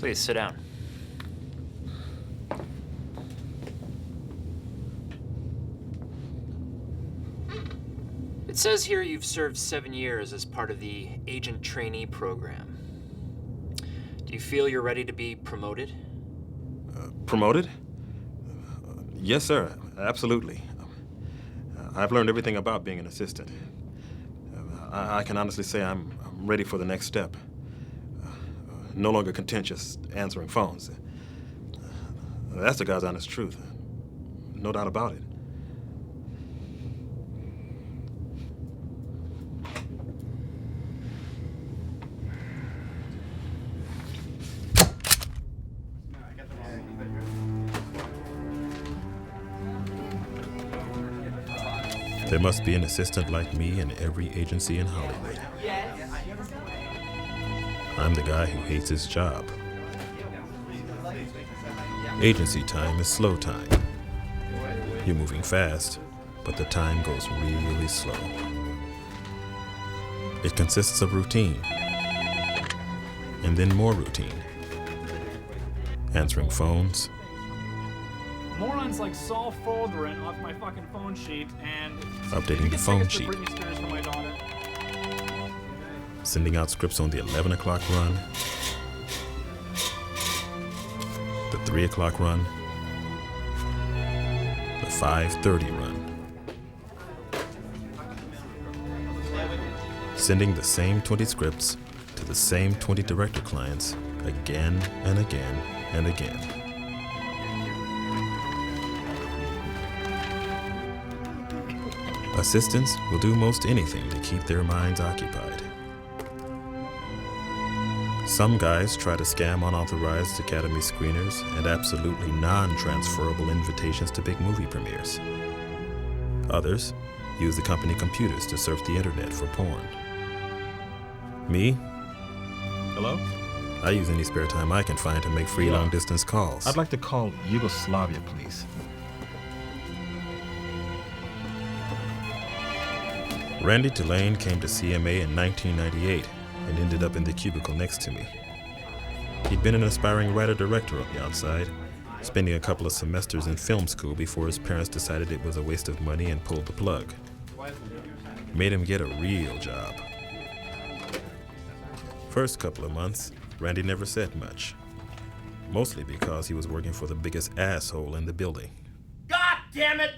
Please sit down. It says here you've served 7 years as part of the agent trainee program. Do you feel you're ready to be promoted? Promoted? Yes, sir. Absolutely. I've learned everything about being an assistant. I can honestly say I'm ready for the next step. No longer content just answering phones. That's the God's honest truth. No doubt about it. There must be an assistant like me in every agency in Hollywood. I'm the guy who hates his job. Agency time is slow time. You're moving fast, but the time goes really slow. It consists of routine, and then more routine. Answering phones, morons like Saul Folderen off my fucking phone sheet and updating the phone sheet, sending out scripts on the 11 o'clock run, the 3 o'clock run, the 5:30 run, sending the same 20 scripts to the same 20 director clients again and again and again. Assistants will do most anything to keep their minds occupied. Some guys try to scam unauthorized Academy screeners and absolutely non-transferable invitations to big movie premieres. Others use the company computers to surf the internet for porn. Me? Hello? I use any spare time I can find to make free long-distance calls. I'd like to call Yugoslavia, please. Randy Tulane came to CMA in 1998 and ended up in the cubicle next to me. He'd been an aspiring writer-director on the outside, spending a couple of semesters in film school before his parents decided it was a waste of money and pulled the plug. Made him get a real job. First couple of months, Randy never said much, mostly because he was working for the biggest asshole in the building. God damn it!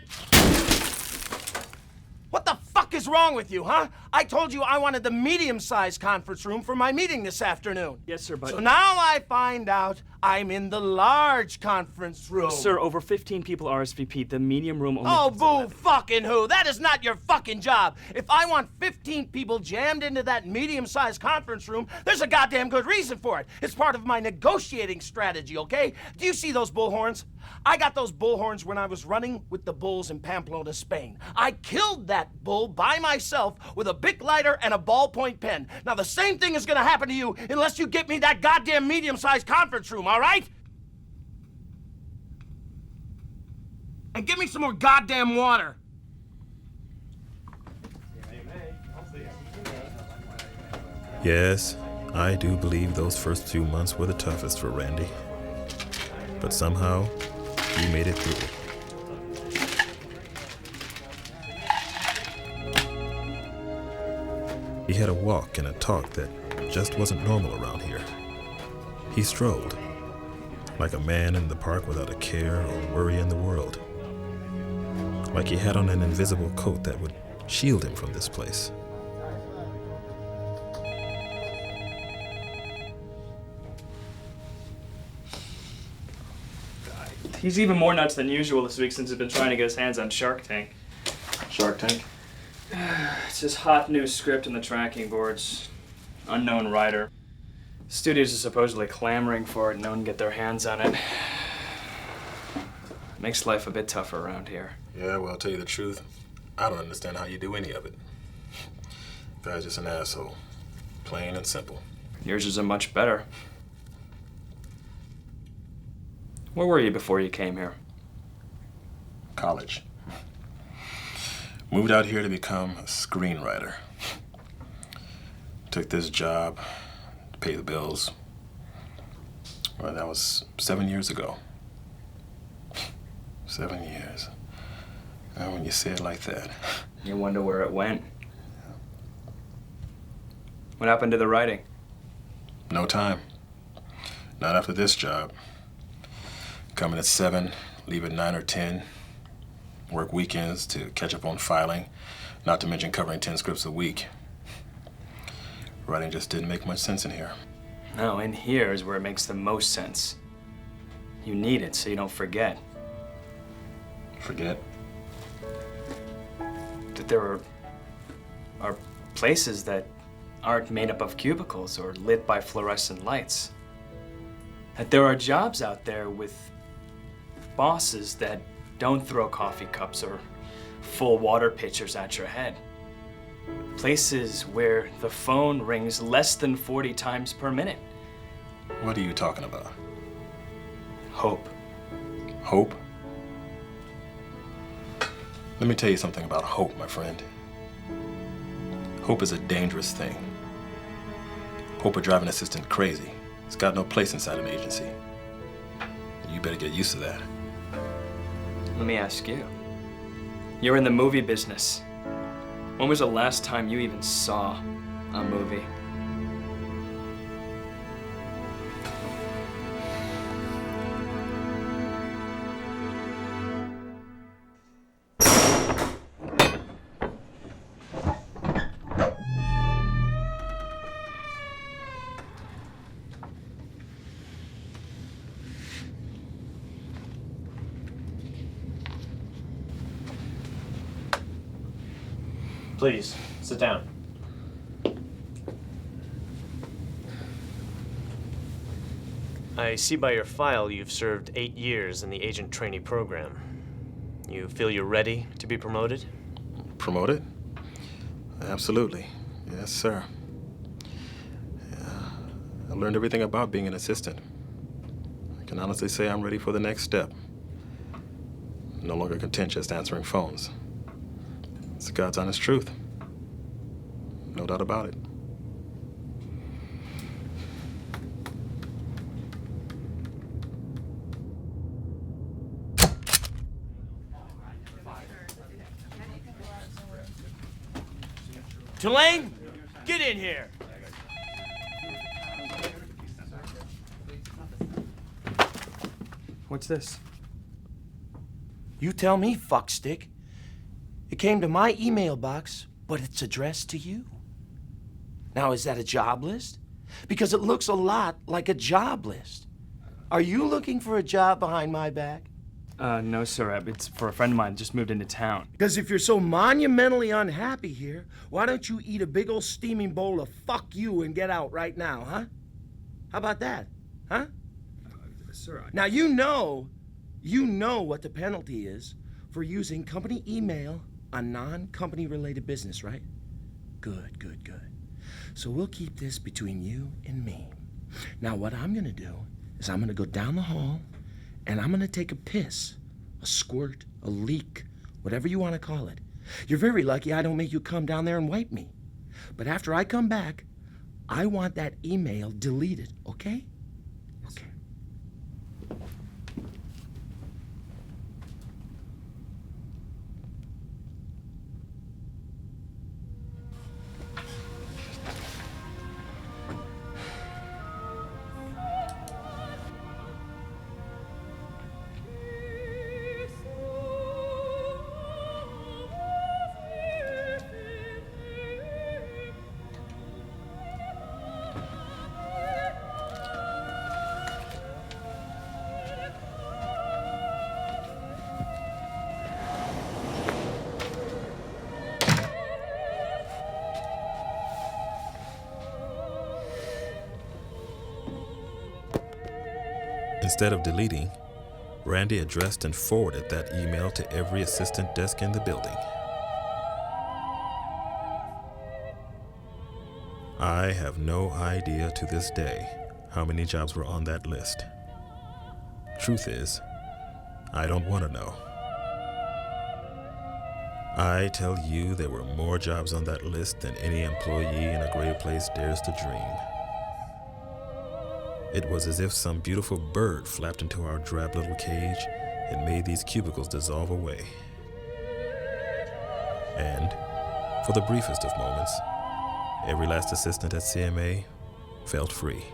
What the fuck is wrong with you, huh? I told you I wanted the medium-sized conference room for my meeting this afternoon. Yes, sir, but... So now I find out I'm in the large conference room. Sir, over 15 people RSVP'd. The medium room only... Oh, boo fucking who. That is not your fucking job. If I want 15 people jammed into that medium-sized conference room, there's a goddamn good reason for it. It's part of my negotiating strategy, okay? Do you see those bullhorns? I got those bullhorns when I was running with the bulls in Pamplona, Spain. I killed that bull by myself with a Bic lighter and a ballpoint pen. Now, the same thing is gonna happen to you unless you get me that goddamn medium-sized conference room, all right? And give me some more goddamn water. Yes, I do believe those first few months were the toughest for Randy. But somehow, he made it through. He had a walk and a talk that just wasn't normal around here. He strolled, like a man in the park without a care or worry in the world. Like he had on an invisible coat that would shield him from this place. He's even more nuts than usual this week since he's been trying to get his hands on SharkTank. SharkTank? It's his hot new script in the tracking boards. Unknown writer. Studios are supposedly clamoring for it, and no one can get their hands on it. Makes life a bit tougher around here. Yeah, well, I'll tell you the truth. I don't understand how you do any of it. Guy's just an asshole. Plain and simple. Yours isn't much better. Where were you before you came here? College. Moved out here to become a screenwriter. Took this job to pay the bills. Well, that was 7 years ago. 7 years. Well, when you say it like that. You wonder where it went. What happened to the writing? No time. Not after this job. Come in at 7, leave at 9 or 10. Work weekends to catch up on filing, not to mention covering 10 scripts a week. Writing just didn't make much sense in here. No, in here is where it makes the most sense. You need it so you don't forget. Forget? That there are places that aren't made up of cubicles or lit by fluorescent lights. That there are jobs out there with bosses that don't throw coffee cups or full water pitchers at your head. Places where the phone rings less than 40 times per minute. What are you talking about? Hope. Hope? Let me tell you something about hope, my friend. Hope is a dangerous thing. Hope will drive an assistant crazy. It's got no place inside an agency. You better get used to that. Let me ask you. You're in the movie business. When was the last time you even saw a movie? Please, sit down. I see by your file you've served 8 years in the agent trainee program. You feel you're ready to be promoted? Promoted? Absolutely. Yes, sir. Yeah. I learned everything about being an assistant. I can honestly say I'm ready for the next step. No longer content just answering phones. It's God's honest truth. No doubt about it. Tulane, get in here. What's this? You tell me, fuckstick. It came to my email box, but it's addressed to you. Now, is that a job list? Because it looks a lot like a job list. Are you looking for a job behind my back? No, sir. It's for a friend of mine just moved into town. Because if you're so monumentally unhappy here, why don't you eat a big old steaming bowl of fuck you and get out right now, huh? How about that, huh? Sir, Now, you know what the penalty is for using company email on non-company related business, right? Good, good, good. So we'll keep this between you and me. Now, what I'm gonna do is I'm gonna go down the hall and I'm gonna take a piss, a squirt, a leak, whatever you wanna call it. You're very lucky I don't make you come down there and wipe me. But after I come back, I want that email deleted, okay? Okay. Instead of deleting, Randy addressed and forwarded that email to every assistant desk in the building. I have no idea to this day how many jobs were on that list. Truth is, I don't want to know. I tell you, there were more jobs on that list than any employee in a great place dares to dream. It was as if some beautiful bird flapped into our drab little cage and made these cubicles dissolve away. And, for the briefest of moments, every last assistant at CMA felt free.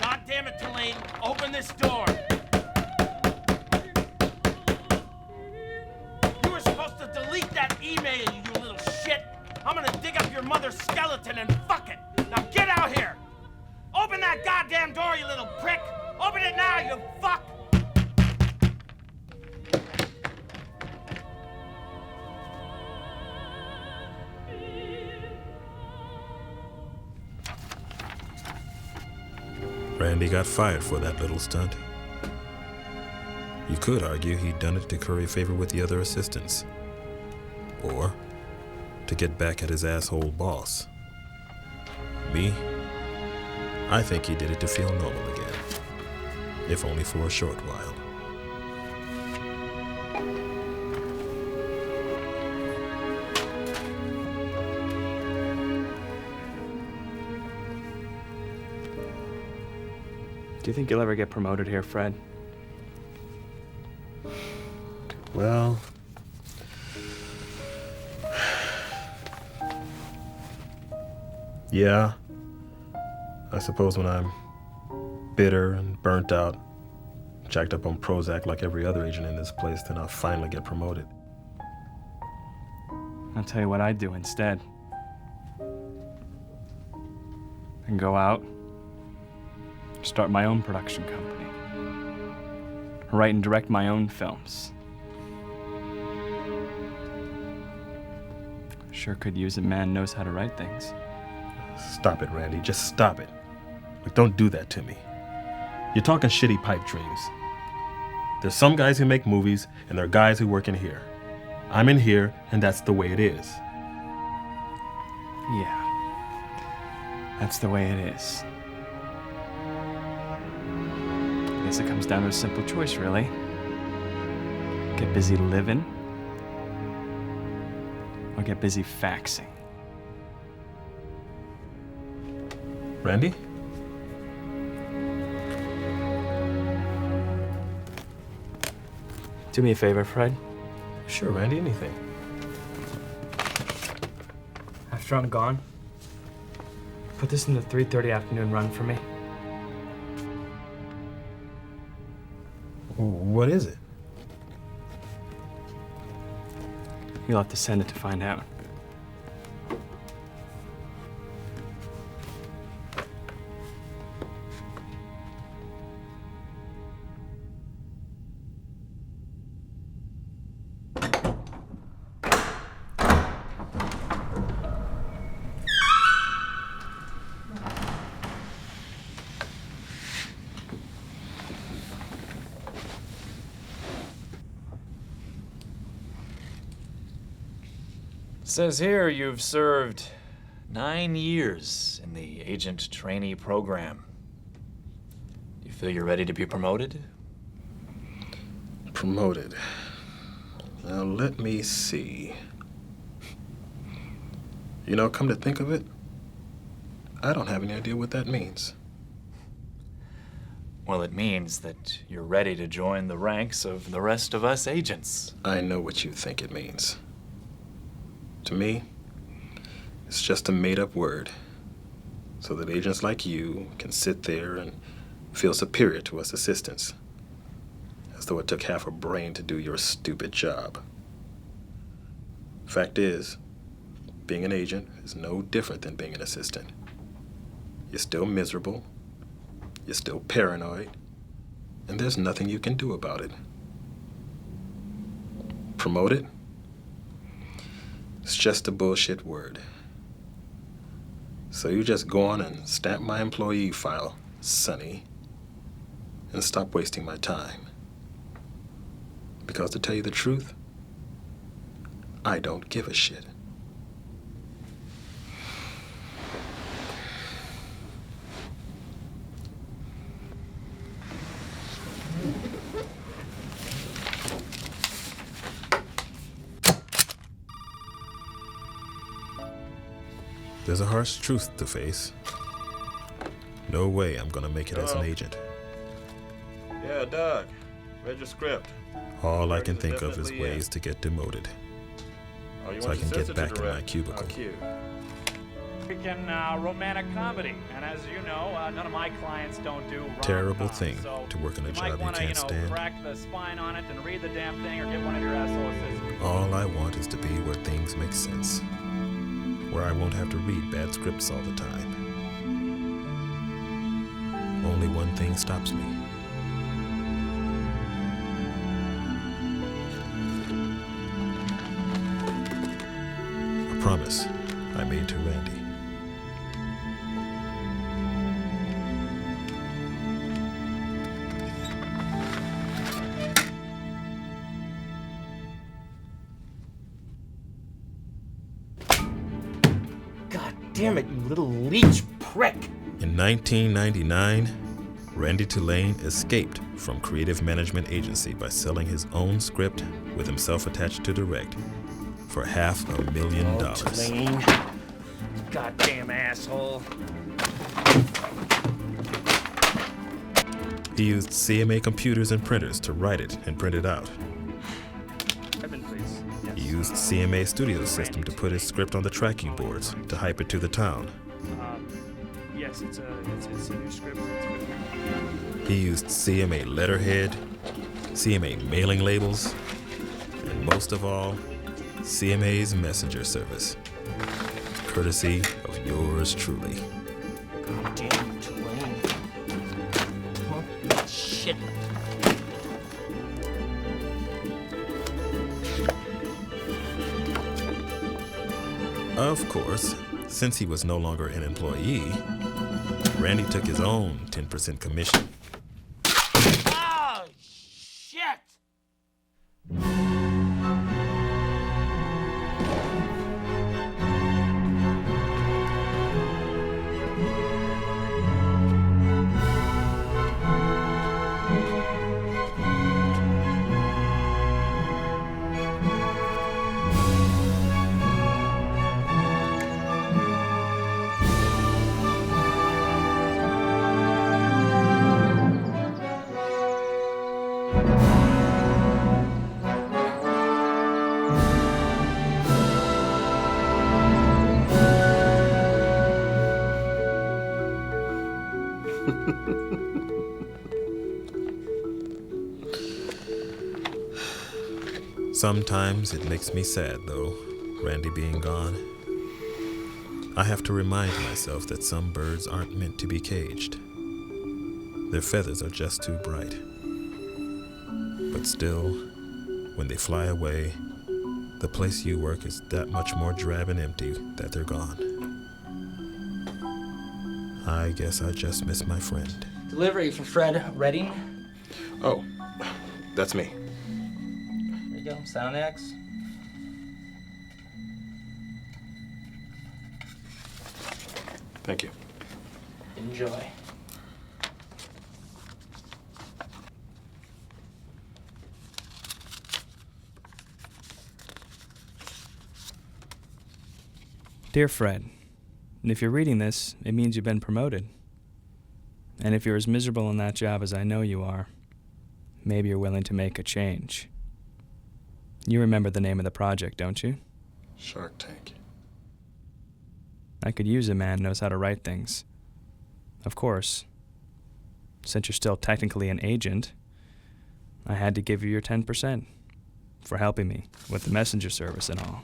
God damn it, Tulane! Open this door! You were supposed to delete that email, you little shit! I'm gonna dig up your mother's skeleton and fuck it! Now get out here! Open that goddamn door, you little prick! Open it now, you fuck! Randy got fired for that little stunt. You could argue he'd done it to curry favor with the other assistants. Or to get back at his asshole boss. Me? I think he did it to feel normal again. If only for a short while. Do you think you'll ever get promoted here, Fred? Well, yeah. I suppose when I'm bitter and burnt out, jacked up on Prozac like every other agent in this place, then I'll finally get promoted. I'll tell you what I'd do instead. And go out, start my own production company. Write and direct my own films. Sure could use a man who knows how to write things. Stop it, Randy. Just stop it. Like, don't do that to me. You're talking shitty pipe dreams. There's some guys who make movies, and there are guys who work in here. I'm in here, and that's the way it is. Yeah, that's the way it is. I guess it comes down to a simple choice, really. Get busy living, or get busy faxing. Randy? Do me a favor, Fred. Sure, Randy, anything. After I'm gone, put this in the 3:30 afternoon run for me. What is it? You'll have to send it to find out. Says here you've served 9 years in the agent trainee program. Do you feel you're ready to be promoted? Promoted. Now, let me see. You know, come to think of it, I don't have any idea what that means. Well, it means that you're ready to join the ranks of the rest of us agents. I know what you think it means. To me, it's just a made-up word, so that agents like you can sit there and feel superior to us assistants, as though it took half a brain to do your stupid job. Fact is, being an agent is no different than being an assistant. You're still miserable, you're still paranoid, and there's nothing you can do about it. Promoted? It's just a bullshit word. So you just go on and stamp my employee file, Sonny, and stop wasting my time. Because to tell you the truth, I don't give a shit. There's a harsh truth to face. no way I'm gonna make it as an Hello? agent. Yeah, Doug. Read your script. All I can Burgers think are of is definitely ways to get demoted, Oh, you so I want can your sister get to back in my direct? cubicle. Oh, cute. Freaking romantic comedy, and as you know, none of my clients don't do rom-coms. Terrible thing so to work in a you job might you wanna, can't stand. crack the spine on it and read the damn thing, or get one of your asshole assistants. All I want is to be where things make sense, where I won't have to read bad scripts all the time. Only one thing stops me. A promise I made to Randy. God damn it, you little leech prick! In 1999, Randy Tulane escaped from Creative Management Agency by selling his own script with himself attached to direct for $500,000. Tulane. Goddamn asshole. He used CMA computers and printers to write it and print it out. Evan, please. Yes. He used CMA Studios system to put his script on the tracking boards to hype it to the town. Yes, it's a new script. It's good. He used CMA letterhead, CMA mailing labels, and most of all, CMA's messenger service, courtesy of yours truly. Goddamn Tulane. Oh, shit. Of course, since he was no longer an employee, Randy took his own 10% commission. Oh, shit! Sometimes it makes me sad, though, Randy being gone. I have to remind myself that some birds aren't meant to be caged. Their feathers are just too bright. But still, when they fly away, the place you work is that much more drab and empty that they're gone. I guess I just miss my friend. Delivery for Fred Redding. Oh, that's me. There you go, Sound X. Thank you. Enjoy. Dear Fred, if you're reading this, it means you've been promoted. And if you're as miserable in that job as I know you are, maybe you're willing to make a change. You remember the name of the project, don't you? SharkTank. I could use a man who knows how to write things. Of course, since you're still technically an agent, I had to give you your 10% for helping me with the messenger service and all.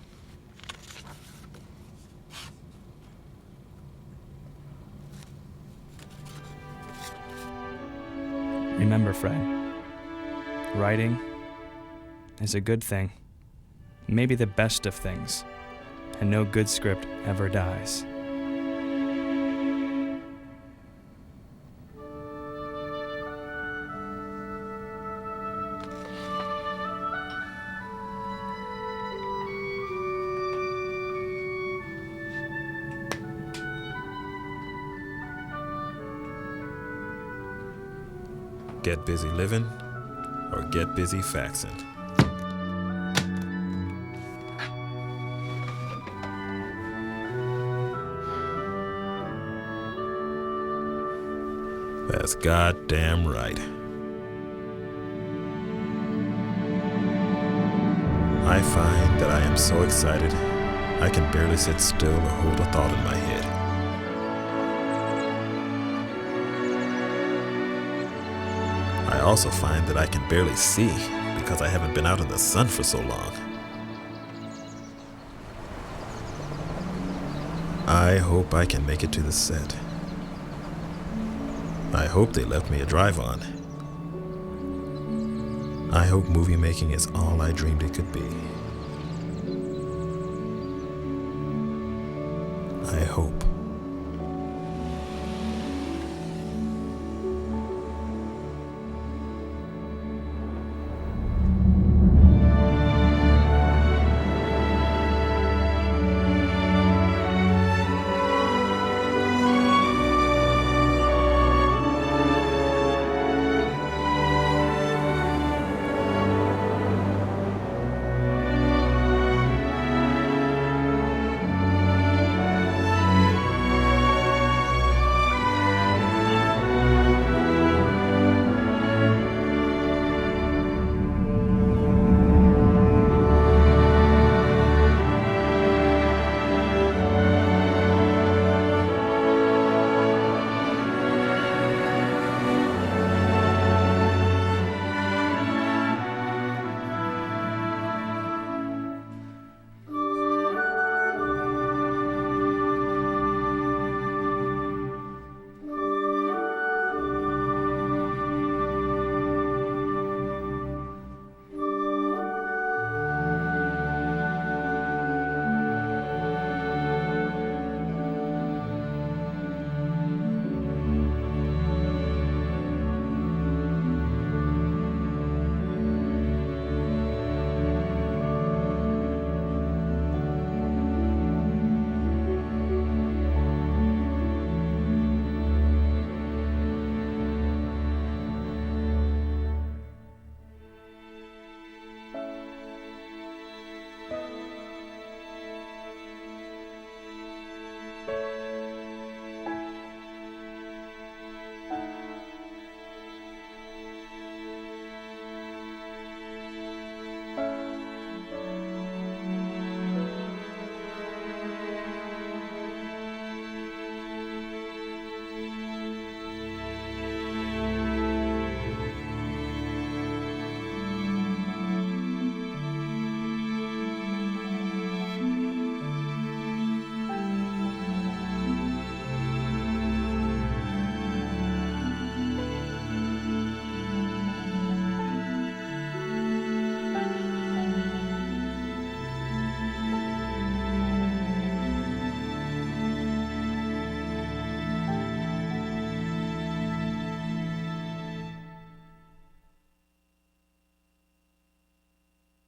Remember, Fred, writing is a good thing, maybe the best of things, and no good script ever dies. Get busy living or get busy faxing. That's goddamn right. I find that I am so excited, I can barely sit still or hold a thought in my head. I also find that I can barely see because I haven't been out in the sun for so long. I hope I can make it to the set. I hope they left me a drive-on. I hope movie making is all I dreamed it could be. I hope.